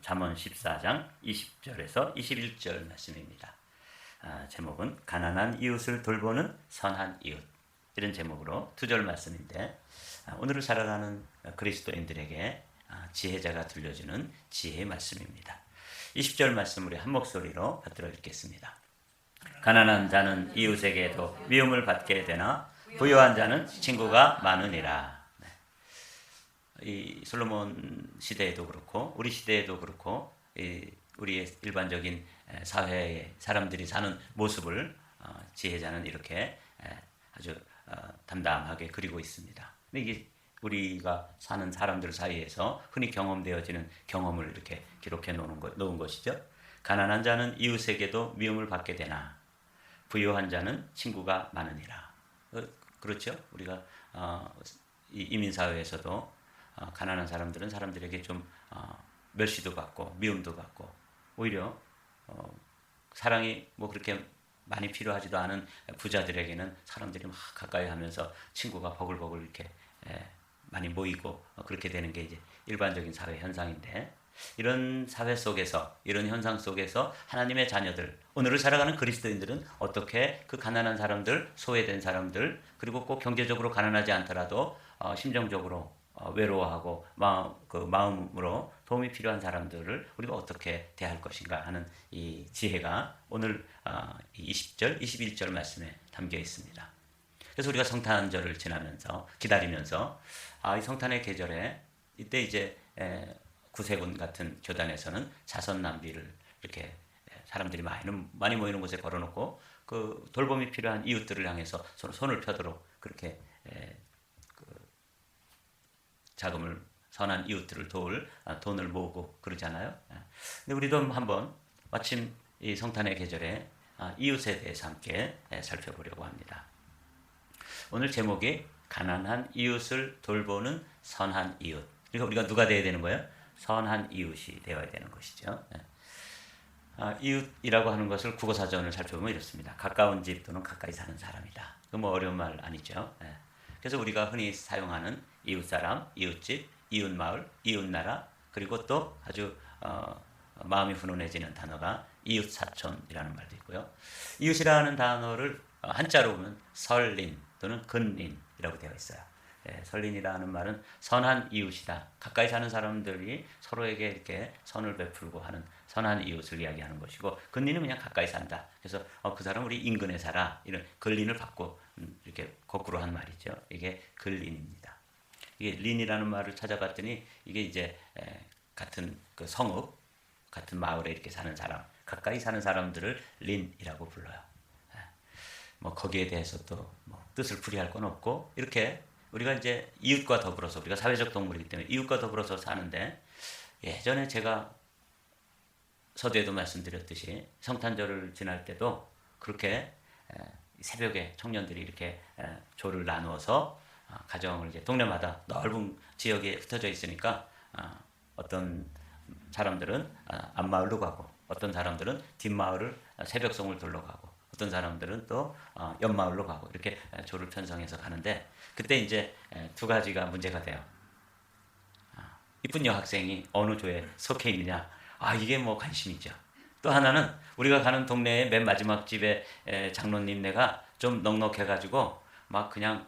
잠언 14장 20절에서 21절 말씀입니다. 제목은 가난한 이웃을 돌보는 선한 이웃, 이런 제목으로 2절 말씀인데, 오늘을 살아가는 그리스도인들에게 지혜자가 들려주는 지혜의 말씀입니다. 20절 말씀 우리 한 목소리로 받들어 읽겠습니다. 가난한 자는 이웃에게도 미움을 받게 되나 부유한 자는 친구가 많으니라. 이 솔로몬 시대에도 그렇고 우리 시대에도 그렇고 우리의 일반적인 사회의 사람들이 사는 모습을 지혜자는 이렇게 아주 담담하게 그리고 있습니다. 근데 이게 우리가 사는 사람들 사이에서 흔히 경험되어지는 경험을 이렇게 기록해 놓은 것이죠. 가난한 자는 이웃에게도 미움을 받게 되나 부유한 자는 친구가 많으니라. 그렇죠? 우리가 이민 사회에서도 가난한 사람들은 사람들에게 좀 멸시도 받고 미움도 받고, 오히려 사랑이 뭐 그렇게 많이 필요하지도 않은 부자들에게는 사람들이 막 가까이 하면서 친구가 버글버글 이렇게 많이 모이고 그렇게 되는 게 이제 일반적인 사회 현상인데, 이런 사회 속에서, 이런 현상 속에서 하나님의 자녀들, 오늘을 살아가는 그리스도인들은 어떻게 그 가난한 사람들, 소외된 사람들, 그리고 꼭 경제적으로 가난하지 않더라도 심정적으로 외로워하고 마음으로 도움이 필요한 사람들을 우리가 어떻게 대할 것인가 하는 이 지혜가 오늘 20절, 21절 말씀에 담겨 있습니다. 그래서 우리가 성탄절을 지나면서 기다리면서 이 성탄의 계절에 이때 이제 구세군 같은 교단에서는 자선 낭비를 이렇게 사람들이 많이 모이는 곳에 걸어놓고 그 돌봄이 필요한 이웃들을 향해서 손을 펴도록 그렇게 자금을, 선한 이웃들을 도울 돈을 모으고 그러잖아요. 근데 우리도 한번 마침 이 성탄의 계절에 이웃에 대해서 함께 살펴보려고 합니다. 오늘 제목이 가난한 이웃을 돌보는 선한 이웃. 그러니까 우리가 누가 되어야 되는 거예요? 선한 이웃이 되어야 되는 것이죠. 이웃이라고 하는 것을 국어사전을 살펴보면 이렇습니다. 가까운 집 또는 가까이 사는 사람이다. 그 뭐 어려운 말 아니죠. 그래서 우리가 흔히 사용하는 이웃사람, 이웃집, 이웃마을, 이웃나라, 그리고 또 아주 마음이 훈훈해지는 단어가 이웃사촌이라는 말도 있고요. 이웃이라는 단어를 한자로 보면 설린 또는 근린이라고 되어 있어요. 설린이라는 말은 선한 이웃이다. 가까이 사는 사람들이 서로에게 이렇게 선을 베풀고 하는 선한 이웃을 이야기하는 것이고, 근린은 그냥 가까이 산다. 그래서 그 사람 우리 인근에 살아, 이런 근린을 받고 이렇게 거꾸로 한 말이죠. 이게 근린입니다. 이게 린이라는 말을 찾아봤더니 이게 이제 같은 그 성읍, 같은 마을에 이렇게 사는 사람, 가까이 사는 사람들을 린이라고 불러요. 뭐 거기에 대해서 또 뭐 뜻을 풀이할 건 없고, 이렇게 우리가 이제 이웃과 더불어서, 우리가 사회적 동물이기 때문에 이웃과 더불어서 사는데, 예전에 제가 서두에도 말씀드렸듯이 성탄절을 지날 때도 그렇게 새벽에 청년들이 이렇게 조를 나누어서 가정을 이제 동네마다 넓은 지역에 흩어져 있으니까 어떤 사람들은 앞마을로 가고, 어떤 사람들은 뒷마을을 새벽송을 돌러 가고, 어떤 사람들은 또 옆마을로 가고, 이렇게 조를 편성해서 가는데, 그때 이제 두 가지가 문제가 돼요. 이쁜 여학생이 어느 조에 속해 있느냐, 이게 뭐 관심이죠. 또 하나는 우리가 가는 동네의 맨 마지막 집에 장로님네가 좀 넉넉해가지고 막 그냥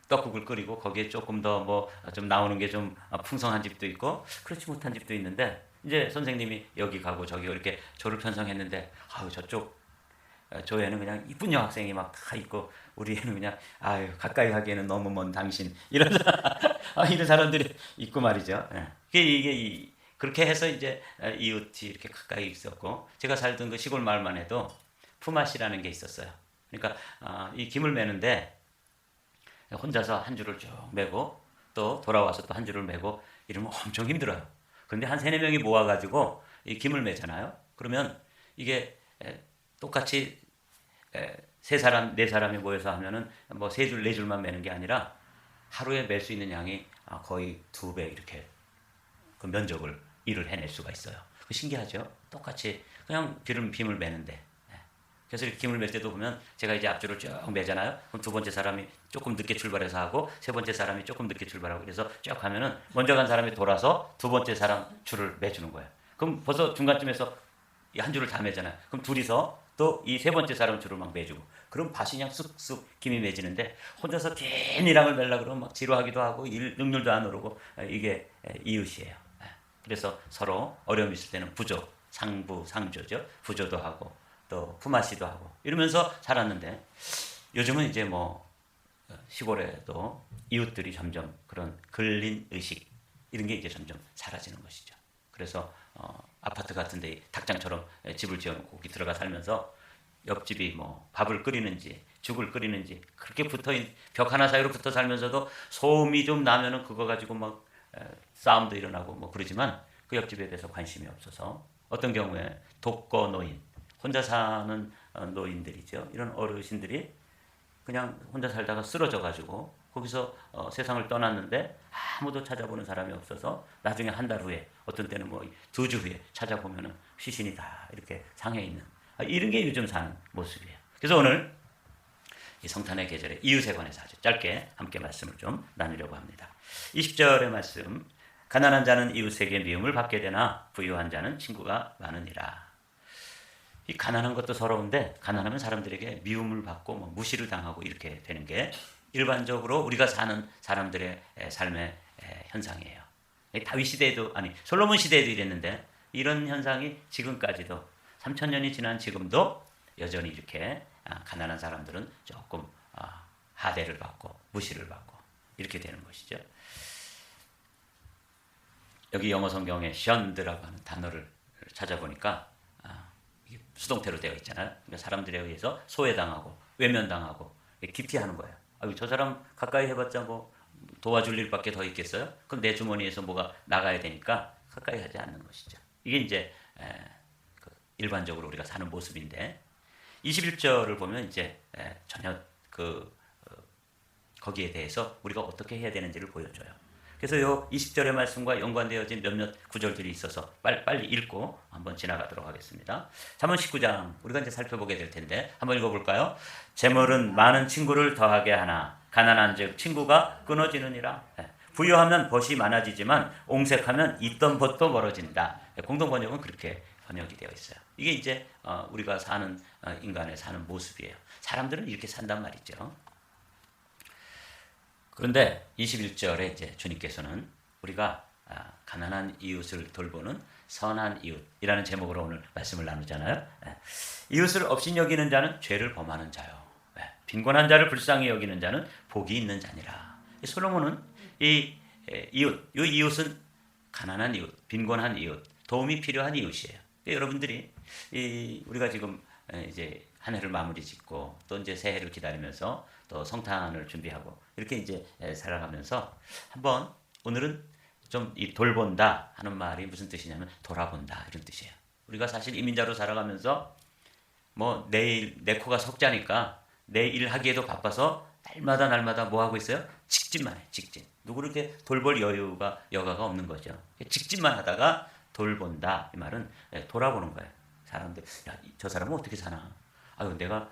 떡국을 끓이고 거기에 조금 더 뭐 좀 나오는 게 좀 풍성한 집도 있고 그렇지 못한 집도 있는데, 이제 선생님이 여기 가고 저기 이렇게 조를 편성했는데 저쪽 조에는 그냥 이쁜 여학생이 막 다 있고 우리에는 그냥 가까이 하기에는 너무 먼 당신, 이런 이런 사람들이 있고 말이죠. 이게 그렇게 해서 이제 이웃이 이렇게 가까이 있었고, 제가 살던 그 시골 마을만 해도 품앗이라는 게 있었어요. 그러니까 이 김을 매는데 혼자서 한 줄을 쭉 매고 또 돌아와서 또 한 줄을 매고 이러면 엄청 힘들어요. 그런데 한 3-4명이 모아가지고 이 김을 매잖아요. 그러면 이게 똑같이 3사람, 4사람이 모여서 하면은 뭐 3줄, 4줄만 매는 게 아니라 하루에 맬 수 있는 양이 거의 2배 이렇게 그 일을 해낼 수가 있어요. 신기하죠? 똑같이 그냥 빔을 매는데. 그래서 이렇게 김을 맬 때도 보면 제가 이제 앞줄을 쭉 매잖아요. 그럼 두 번째 사람이 조금 늦게 출발해서 하고 세 번째 사람이 조금 늦게 출발하고 그래서 쭉 가면은 먼저 간 사람이 돌아서 두 번째 사람 줄을 매주는 거예요. 그럼 벌써 중간쯤에서 이 한 줄을 다 매잖아요. 그럼 둘이서 또 이 세 번째 사람 줄을 막 매주고 그럼 밭이 그냥 쑥쑥 김이 매지는데 혼자서 긴 이랑을 매려고 그러면 막 지루하기도 하고 능률도 안 오르고 이게 이웃이에요. 그래서 서로 어려움이 있을 때는 부조, 상부, 상조죠. 부조도 하고 또 품앗이도 하고 이러면서 살았는데 요즘은 이제 뭐 시골에도 이웃들이 점점 그런 근린 의식 이런 게 이제 점점 사라지는 것이죠. 그래서 아파트 같은데 닭장처럼 집을 지어놓고 거기 들어가 살면서 옆집이 뭐 밥을 끓이는지 죽을 끓이는지 그렇게 벽 하나 사이로 붙어 살면서도 소음이 좀 나면은 그거 가지고 막 싸움도 일어나고 뭐 그러지만 그 옆집에 대해서 관심이 없어서 어떤 경우에 독거 노인 혼자 사는 노인들이죠. 이런 어르신들이 그냥 혼자 살다가 쓰러져 가지고 거기서 세상을 떠났는데 아무도 찾아보는 사람이 없어서 나중에 한 달 후에 어떤 때는 뭐 2주 후에 찾아보면은 시신이 다 이렇게 상해 있는 이런 게 요즘 사는 모습이에요. 그래서 오늘 이 성탄의 계절에 이웃에 관해서 아주 짧게 함께 말씀을 좀 나누려고 합니다. 20절의 말씀 가난한 자는 이웃에게 미움을 받게 되나 부유한 자는 친구가 많으니라. 이 가난한 것도 서러운데 가난하면 사람들에게 미움을 받고 뭐 무시를 당하고 이렇게 되는 게 일반적으로 우리가 사는 사람들의 삶의 현상이에요. 다윗 시대에도 아니 솔로몬 시대에도 이랬는데 이런 현상이 지금까지도 3000년이 지난 지금도 여전히 이렇게 가난한 사람들은 조금 하대를 받고 무시를 받고 이렇게 되는 것이죠. 여기 영어 성경에 shunned라고 하는 단어를 찾아보니까 수동태로 되어 있잖아요. 그러니까 사람들에 의해서 소외당하고 외면당하고 기피하는 거예요. 저 사람 가까이 해봤자 뭐 도와줄 일밖에 더 있겠어요? 그럼 내 주머니에서 뭐가 나가야 되니까 가까이 하지 않는 것이죠. 이게 이제 일반적으로 우리가 사는 모습인데 21절을 보면 이제 전혀 거기에 대해서 우리가 어떻게 해야 되는지를 보여줘요. 그래서 요 20절의 말씀과 연관되어진 몇몇 구절들이 있어서 빨리 읽고 한번 지나가도록 하겠습니다. 잠언 19장 우리가 이제 살펴보게 될 텐데 한번 읽어볼까요? 재물은 많은 친구를 더하게 하나 가난한즉 친구가 끊어지느니라. 부유하면 벗이 많아지지만 옹색하면 있던 벗도 멀어진다. 공동 번역은 그렇게 번역이 되어 있어요. 이게 이제 우리가 사는 인간의 사는 모습이에요. 사람들은 이렇게 산단 말이죠. 그런데 21절에 이제 주님께서는 우리가 가난한 이웃을 돌보는 선한 이웃이라는 제목으로 오늘 말씀을 나누잖아요. 이웃을 업신 여기는 자는 죄를 범하는 자요. 빈곤한 자를 불쌍히 여기는 자는 복이 있는 자니라. 솔로몬은 이 이웃은 가난한 이웃, 빈곤한 이웃, 도움이 필요한 이웃이에요. 여러분들이 우리가 지금 이제 한 해를 마무리 짓고 또 이제 새해를 기다리면서 또 성탄을 준비하고 이렇게 이제 살아가면서 한번 오늘은 좀 이 돌본다 하는 말이 무슨 뜻이냐면 돌아본다 이런 뜻이에요. 우리가 사실 이민자로 살아가면서 뭐 내일 내 코가 석자니까 내 일 하기에도 바빠서 날마다 뭐 하고 있어요? 직진만 해. 직진. 누구를 이렇게 돌볼 여가가 없는 거죠. 직진만 하다가 돌본다 이 말은 돌아보는 거예요. 사람들 저 사람은 어떻게 사나? 아유 내가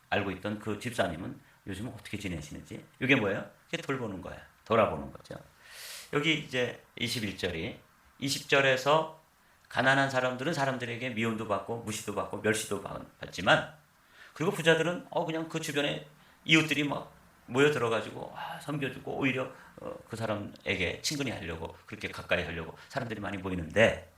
알고 있던 그 집사님은 요즘은 어떻게 지내시는지 이게 뭐예요? 이게 돌보는 거예요. 돌아보는 거죠. 여기 이제 21절이 20절에서 가난한 사람들은 사람들에게 미움도 받고 무시도 받고 멸시도 받지만 그리고 부자들은 그냥 그 주변에 이웃들이 막 모여 들어가지고 섬겨주고 오히려 그 사람에게 친근히 하려고 그렇게 가까이 하려고 사람들이 많이 모이는데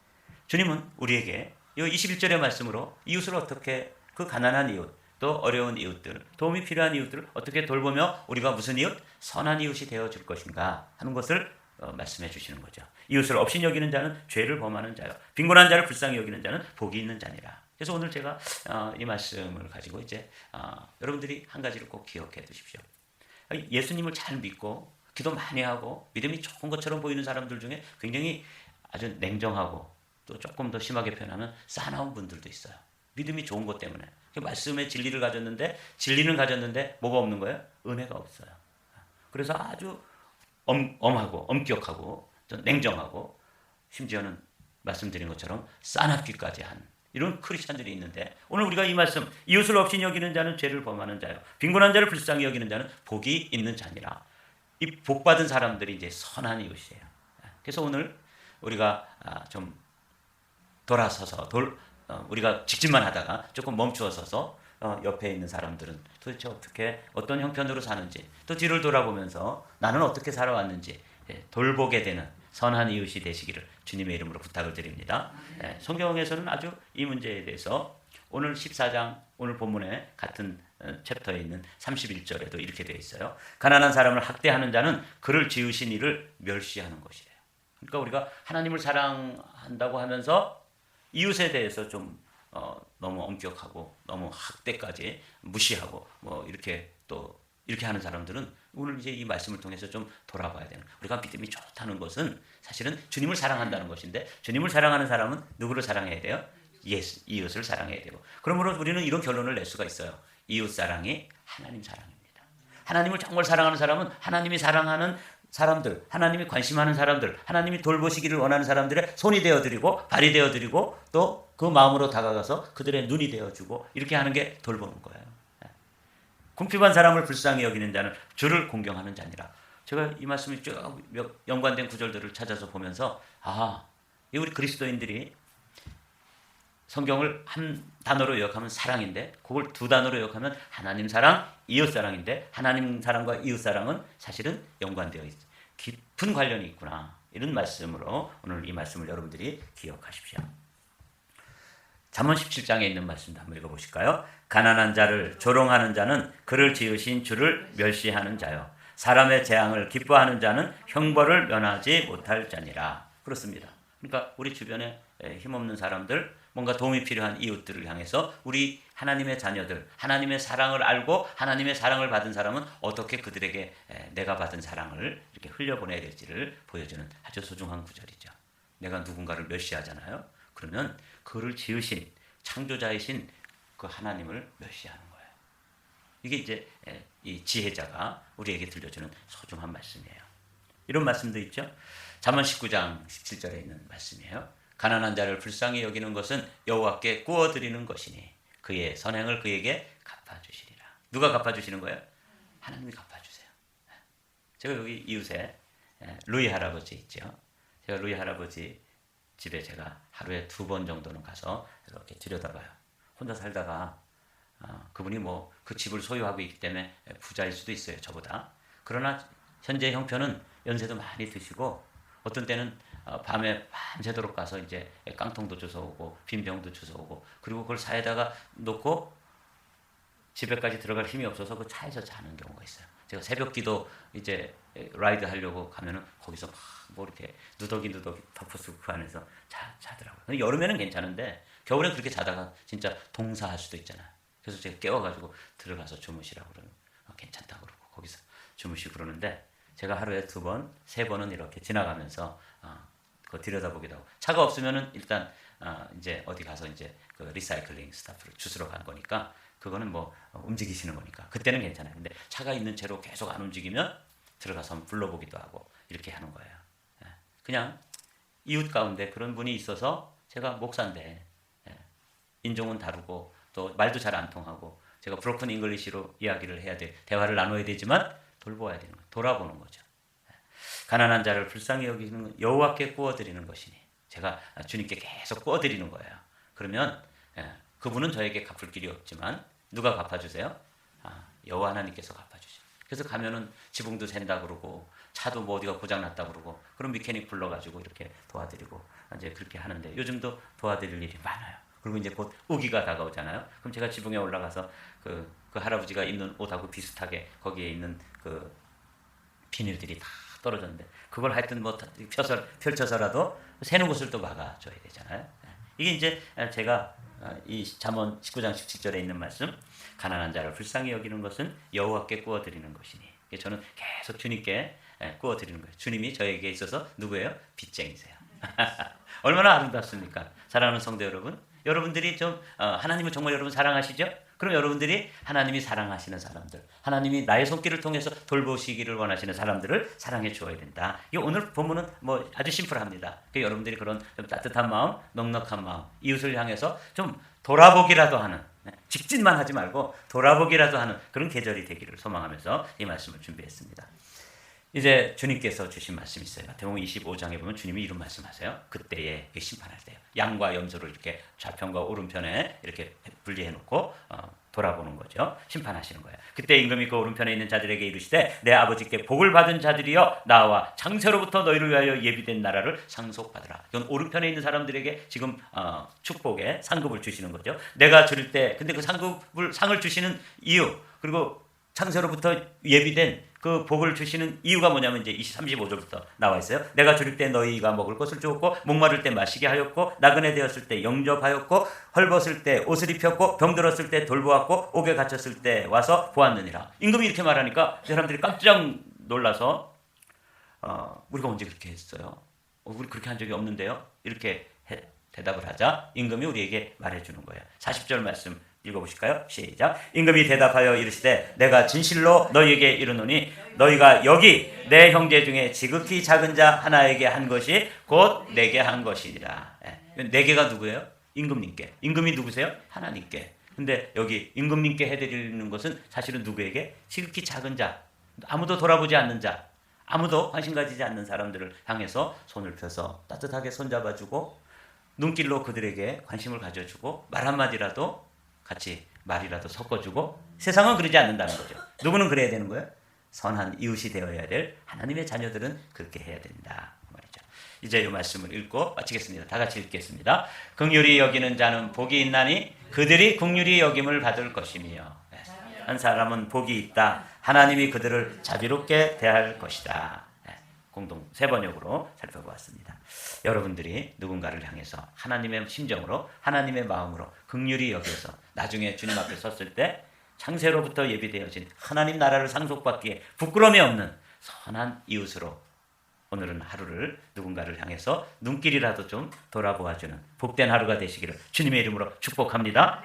주님은 우리에게 이 21절의 말씀으로 이웃을 어떻게 그 가난한 이웃 또 어려운 이웃들 도움이 필요한 이웃들을 어떻게 돌보며 우리가 무슨 이웃? 선한 이웃이 되어줄 것인가 하는 것을 말씀해 주시는 거죠. 이웃을 업신 여기는 자는 죄를 범하는 자요 빈곤한 자를 불쌍히 여기는 자는 복이 있는 자니라. 그래서 오늘 제가 이 말씀을 가지고 이제 여러분들이 한 가지를 꼭 기억해 두십시오. 예수님을 잘 믿고 기도 많이 하고 믿음이 좋은 것처럼 보이는 사람들 중에 굉장히 아주 냉정하고 또 조금 더 심하게 표현하면 싸나운 분들도 있어요. 믿음이 좋은 것 때문에 말씀의 진리를 가졌는데 진리는 가졌는데 뭐가 없는 거예요? 은혜가 없어요. 그래서 아주 엄하고 엄격하고 또 냉정하고 심지어는 말씀드린 것처럼 싸납기까지 한 이런 크리스찬들이 있는데 오늘 우리가 이 말씀 이웃을 없이 여기는 자는 죄를 범하는 자요 빈곤한 자를 불쌍히 여기는 자는 복이 있는 자니라. 이 복받은 사람들이 이제 선한 이웃이에요. 그래서 오늘 우리가 좀 돌아서서 우리가 직진만 하다가 조금 멈추어서서 옆에 있는 사람들은 도대체 어떻게 어떤 형편으로 사는지 또 뒤를 돌아보면서 나는 어떻게 살아왔는지 돌보게 되는 선한 이웃이 되시기를 주님의 이름으로 부탁을 드립니다. 성경에서는 아주 이 문제에 대해서 오늘 14장 오늘 본문에 같은 챕터에 있는 31절에도 이렇게 되어 있어요. 가난한 사람을 학대하는 자는 그를 지으신 이를 멸시하는 것이래요. 그러니까 우리가 하나님을 사랑한다고 하면서 이웃에 대해서 좀 너무 엄격하고 너무 학대까지 무시하고 뭐 이렇게 또 이렇게 하는 사람들은 오늘 이제 이 말씀을 통해서 좀 돌아봐야 되는. 우리가 믿음이 좋다는 것은 사실은 주님을 사랑한다는 것인데 주님을 사랑하는 사람은 누구를 사랑해야 돼요? 이웃을 사랑해야 되고. 그러므로 우리는 이런 결론을 낼 수가 있어요. 이웃 사랑이 하나님 사랑입니다. 하나님을 정말 사랑하는 사람은 하나님이 사랑하는 사람들, 하나님이 관심하는 사람들, 하나님이 돌보시기를 원하는 사람들의 손이 되어드리고 발이 되어드리고 또 그 마음으로 다가가서 그들의 눈이 되어주고 이렇게 하는 게 돌보는 거예요. 궁핍한 사람을 불쌍히 여기는 자는 주를 공경하는 자니라. 제가 이 말씀이 쭉 연관된 구절들을 찾아서 보면서 이 우리 그리스도인들이 성경을 한 단어로 요약하면 사랑인데 그걸 두 단어로 요약하면 하나님 사랑, 이웃 사랑인데 하나님 사랑과 이웃 사랑은 사실은 연관되어 있어요. 깊은 관련이 있구나. 이런 말씀으로 오늘 이 말씀을 여러분들이 기억하십시오. 잠언 17장에 있는 말씀도 한번 읽어보실까요? 가난한 자를 조롱하는 자는 그를 지으신 주를 멸시하는 자요. 사람의 재앙을 기뻐하는 자는 형벌을 면하지 못할 자니라. 그렇습니다. 그러니까 우리 주변에 힘없는 사람들, 뭔가 도움이 필요한 이웃들을 향해서 우리 하나님의 자녀들, 하나님의 사랑을 알고 하나님의 사랑을 받은 사람은 어떻게 그들에게 내가 받은 사랑을 이렇게 흘려보내야 될지를 보여주는 아주 소중한 구절이죠. 내가 누군가를 멸시하잖아요. 그러면 그를 지으신 창조자이신 그 하나님을 멸시하는 거예요. 이게 이제 이 지혜자가 우리에게 들려주는 소중한 말씀이에요. 이런 말씀도 있죠. 잠언 19장 17절에 있는 말씀이에요. 가난한 자를 불쌍히 여기는 것은 여호와께 구워드리는 것이니 그의 선행을 그에게 갚아주시리라. 누가 갚아주시는 거예요? 하나님이 갚아주세요. 제가 여기 이웃에 루이 할아버지 있죠. 제가 루이 할아버지 집에 제가 하루에 2번 정도는 가서 이렇게 들여다봐요. 혼자 살다가 그분이 뭐 그 집을 소유하고 있기 때문에 부자일 수도 있어요. 저보다. 그러나 현재 형편은 연세도 많이 드시고 어떤 때는 밤에 밤새도록 가서 이제 깡통도 주워오고 빈병도 주워오고 그리고 그걸 차에다가 놓고 집에까지 들어갈 힘이 없어서 그 차에서 자는 경우가 있어요. 제가 새벽기도 이제 라이드 하려고 가면은 거기서 막 뭐 이렇게 누더기 덮어쓰고 그 안에서 자더라고요. 여름에는 괜찮은데 겨울엔 그렇게 자다가 진짜 동사할 수도 있잖아요. 그래서 제가 깨워가지고 들어가서 주무시라고 그러는 괜찮다고 그러고 거기서 주무시고 그러는데 제가 하루에 2번, 3번은 이렇게 지나가면서 그거 들여다보기도 하고 차가 없으면은 일단 이제 어디 가서 이제 그 리사이클링 스타프를 주스러 간 거니까 그거는 뭐 움직이시는 거니까 그때는 괜찮아요. 근데 차가 있는 채로 계속 안 움직이면 들어가서 한번 불러보기도 하고 이렇게 하는 거예요. 그냥 이웃 가운데 그런 분이 있어서 제가 목사인데 인종은 다르고 또 말도 잘 안 통하고 제가 브로큰 잉글리시로 이야기를 해야 돼 대화를 나눠야 되지만 돌보아야 되는 거예요. 돌아보는 거죠. 가난한 자를 불쌍히 여기는 여호와께 구워드리는 것이니 제가 주님께 계속 구워드리는 거예요. 그러면 그분은 저에게 갚을 길이 없지만 누가 갚아주세요? 여호와 하나님께서 갚아주세요. 그래서 가면은 지붕도 샌다 그러고 차도 뭐 어디가 고장났다 그러고 그럼 미케닉 불러가지고 이렇게 도와드리고 이제 그렇게 하는데 요즘도 도와드릴 일이 많아요. 그리고 이제 곧 우기가 다가오잖아요. 그럼 제가 지붕에 올라가서 그 할아버지가 입는 옷하고 비슷하게 거기에 있는 그 비닐들이 다 떨어졌는데 그걸 하여튼 뭐 펼쳐서라도 새는 곳을 또 막아줘야 되잖아요. 이게 이제 제가 이 잠언 19장 17절에 있는 말씀 가난한 자를 불쌍히 여기는 것은 여호와께 구워드리는 것이니 저는 계속 주님께 구워드리는 거예요. 주님이 저에게 있어서 누구예요? 빚쟁이세요. 얼마나 아름답습니까? 사랑하는 성도 여러분, 여러분들이 좀 하나님을 정말 여러분 사랑하시죠? 그럼 여러분들이 하나님이 사랑하시는 사람들, 하나님이 나의 손길을 통해서 돌보시기를 원하시는 사람들을 사랑해 주어야 된다. 이 오늘 본문은 뭐 아주 심플합니다. 그러니까 여러분들이 그런 좀 따뜻한 마음, 넉넉한 마음, 이웃을 향해서 좀 돌아보기라도 하는, 직진만 하지 말고 돌아보기라도 하는 그런 계절이 되기를 소망하면서 이 말씀을 준비했습니다. 이제 주님께서 주신 말씀이 있어요. 마태복음 25장에 보면 주님이 이런 말씀하세요. 그때에 심판할 때요. 양과 염소를 이렇게 좌편과 오른편에 이렇게 분리해 놓고 돌아보는 거죠. 심판하시는 거예요. 그때 임금이 그 오른편에 있는 자들에게 이르시되 내 아버지께 복을 받은 자들이여 나와 창세로부터 너희를 위하여 예비된 나라를 상속받으라. 이건 오른편에 있는 사람들에게 지금 축복의 상급을 주시는 거죠. 내가 줄일 때 근데 그 상을 주시는 이유 그리고 창세로부터 예비된 그 복을 주시는 이유가 뭐냐면 이제 35절부터 나와 있어요. 내가 줄일 때 너희가 먹을 것을 주었고 목마를 때 마시게 하였고 나그네 되었을 때 영접하였고 헐벗을 때 옷을 입혔고 병들었을 때 돌보았고 옥에 갇혔을 때 와서 보았느니라. 임금이 이렇게 말하니까 사람들이 깜짝 놀라서 우리가 언제 그렇게 했어요? 우리 그렇게 한 적이 없는데요? 이렇게 대답을 하자 임금이 우리에게 말해주는 거예요. 40절 말씀 읽어보실까요? 시작. 임금이 대답하여 이르시되 내가 진실로 너희에게 이르노니 너희가 여기 내 형제 중에 지극히 작은 자 하나에게 한 것이 곧 내게 한 것이니라. 내게가 누구예요? 임금님께. 임금이 누구세요? 하나님께. 근데 여기 임금님께 해드리는 것은 사실은 누구에게? 지극히 작은 자, 아무도 돌아보지 않는 자, 아무도 관심 가지지 않는 사람들을 향해서 손을 펴서 따뜻하게 손잡아주고 눈길로 그들에게 관심을 가져주고 말 한마디라도 같이 말이라도 섞어주고 세상은 그러지 않는다는 거죠. 누구는 그래야 되는 거예요? 선한 이웃이 되어야 될 하나님의 자녀들은 그렇게 해야 된다 말이죠. 이제 이 말씀을 읽고 마치겠습니다. 다 같이 읽겠습니다. 긍휼히 여기는 자는 복이 있나니 그들이 긍휼히 여김을 받을 것이며 한 사람은 복이 있다. 하나님이 그들을 자비롭게 대할 것이다. 공동 세 번역으로 살펴보았습니다. 여러분들이 누군가를 향해서 하나님의 심정으로 하나님의 마음으로 긍휼히 여겨서 나중에 주님 앞에 섰을 때 창세로부터 예비되어진 하나님 나라를 상속받기에 부끄러움이 없는 선한 이웃으로 오늘은 하루를 누군가를 향해서 눈길이라도 좀 돌아보아주는 복된 하루가 되시기를 주님의 이름으로 축복합니다.